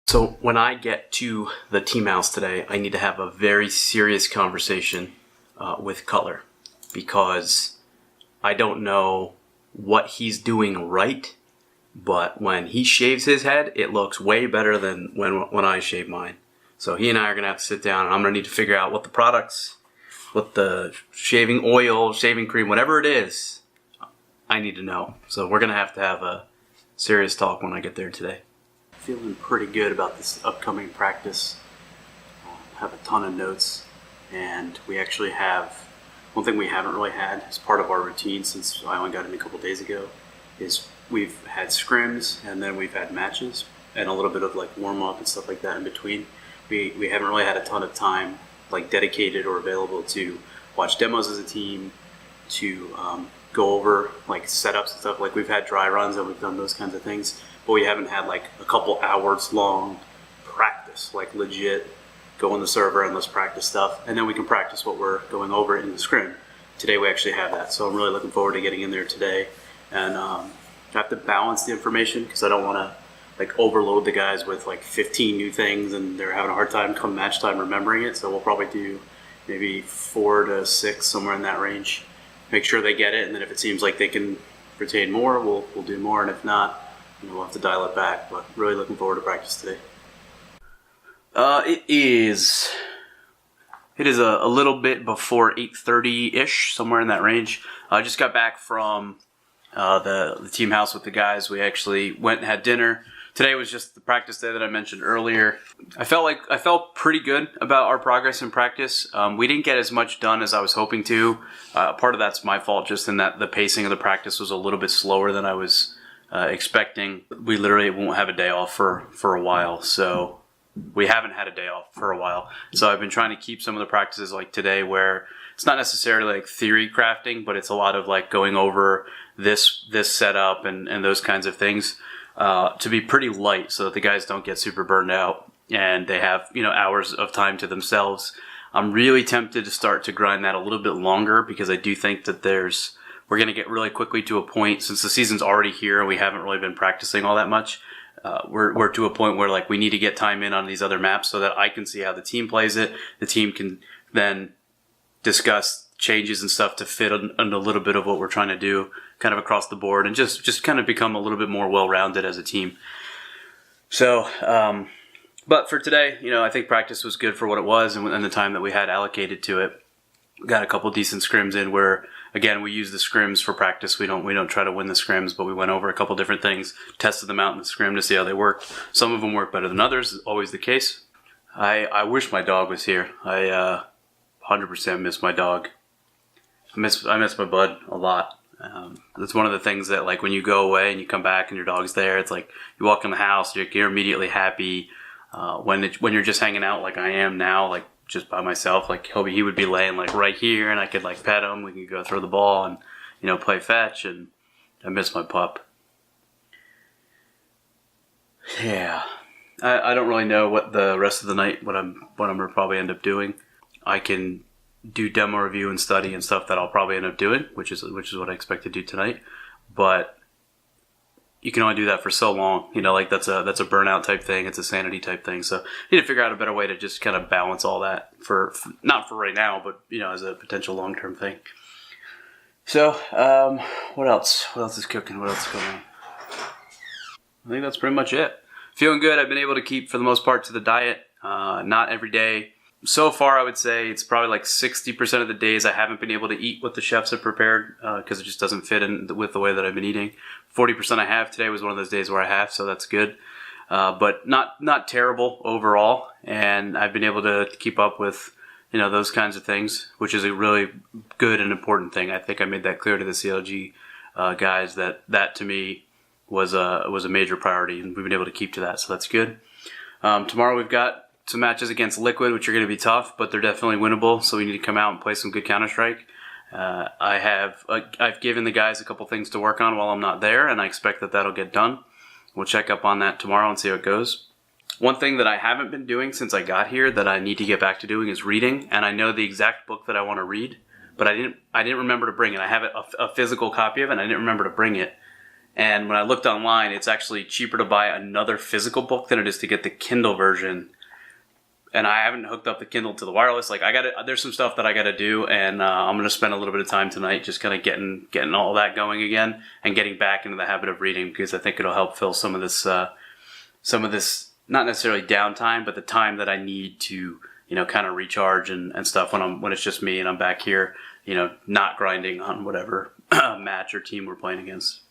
So when I get to the team house today, I need to have a very serious conversation with Cutler, because I don't know what he's doing right, but when he shaves his head, it looks way better than when I shave mine. So he and I are going to have to sit down, and I'm going to need to figure out what the products, what the shaving oil, shaving cream, whatever it is, I need to know. So we're going to have a serious talk when I get there today. Feeling pretty good about this upcoming practice. Have a ton of notes, and we actually have one thing we haven't really had as part of our routine since I only got in a couple days ago is we've had scrims, and then we've had matches and a little bit of like warm up and stuff like that in between. We haven't really had a ton of time like dedicated or available to watch demos as a team, to go over like setups and stuff. Like we've had dry runs and we've done those kinds of things, but we haven't had like a couple hours long practice, like legit go on the server and let's practice stuff, and then we can practice what we're going over in the scrim. Today we actually have that, so I'm really looking forward to getting in there today. And I have to balance the information because I don't want to like overload the guys with like 15 new things and they're having a hard time come match time remembering it. So we'll probably do maybe 4 to 6, somewhere in that range. Make sure they get it, and then if it seems like they can retain more, we'll do more, and if not, we'll have to dial it back. But really looking forward to practice today. It is a little bit before 8:30-ish, somewhere in that range. I just got back from the team house with the guys. We actually went and had dinner. Today was just the practice day that I mentioned earlier. I felt pretty good about our progress in practice. We didn't get as much done as I was hoping to. Part of that's my fault, just in that the pacing of the practice was a little bit slower than I was expecting. We literally won't have a day off for a while, so we haven't had a day off for a while. So I've been trying to keep some of the practices like today where it's not necessarily like theory crafting, but it's a lot of like going over this setup and those kinds of things to be pretty light so that the guys don't get super burned out and they have, hours of time to themselves. I'm really tempted to start to grind that a little bit longer because I do think that we're going to get really quickly to a point, since the season's already here and we haven't really been practicing all that much. We're to a point where like we need to get time in on these other maps so that I can see how the team plays it. The team can then discuss changes and stuff to fit on a little bit of what we're trying to do kind of across the board, and just kind of become a little bit more well-rounded as a team. So, but for today, I think practice was good for what it was and the time that we had allocated to it. We got a couple decent scrims in where, again, we use the scrims for practice. We don't try to win the scrims, but we went over a couple different things, tested them out in the scrim to see how they work. Some of them work better than others, is always the case. I wish my dog was here. I 100% miss my dog. I miss my bud a lot. That's one of the things that, like, when you go away and you come back and your dog's there, it's like you walk in the house, you're immediately happy. When you're just hanging out like I am now, like just by myself, like he would be laying like right here, and I could like pet him. We could go throw the ball and play fetch, and I miss my pup. Yeah, I don't really know what the rest of the night what I'm gonna probably end up doing. I can do demo review and study and stuff that I'll probably end up doing, which is what I expect to do tonight. But you can only do that for so long, like that's a burnout type thing. It's a sanity type thing. So you need to figure out a better way to just kind of balance all that for not for right now, but as a potential long-term thing. So what else is cooking? What else is going on? I think that's pretty much it. Feeling good. I've been able to keep for the most part to the diet. Not every day. So far, I would say it's probably like 60% of the days I haven't been able to eat what the chefs have prepared because it just doesn't fit in with the way that I've been eating. 40% I have. Today was one of those days where I have, so that's good. But not terrible overall, and I've been able to keep up with those kinds of things, which is a really good and important thing. I think I made that clear to the CLG guys that to me was a major priority, and we've been able to keep to that, so that's good. Tomorrow we've got some matches against Liquid, which are going to be tough, but they're definitely winnable, so we need to come out and play some good Counter-Strike. I've given the guys a couple things to work on while I'm not there, and I expect that that'll get done. We'll check up on that tomorrow and see how it goes. One thing that I haven't been doing since I got here that I need to get back to doing is reading, and I know the exact book that I want to read, but I didn't remember to bring it. I have a physical copy of it, and I didn't remember to bring it. And when I looked online, it's actually cheaper to buy another physical book than it is to get the Kindle version. And I haven't hooked up the Kindle to the wireless. Like there's some stuff that I got to do, and I'm going to spend a little bit of time tonight just kind of getting all that going again and getting back into the habit of reading, because I think it'll help fill some of this not necessarily downtime, but the time that I need to kind of recharge and stuff when it's just me and I'm back here, not grinding on whatever match or team we're playing against.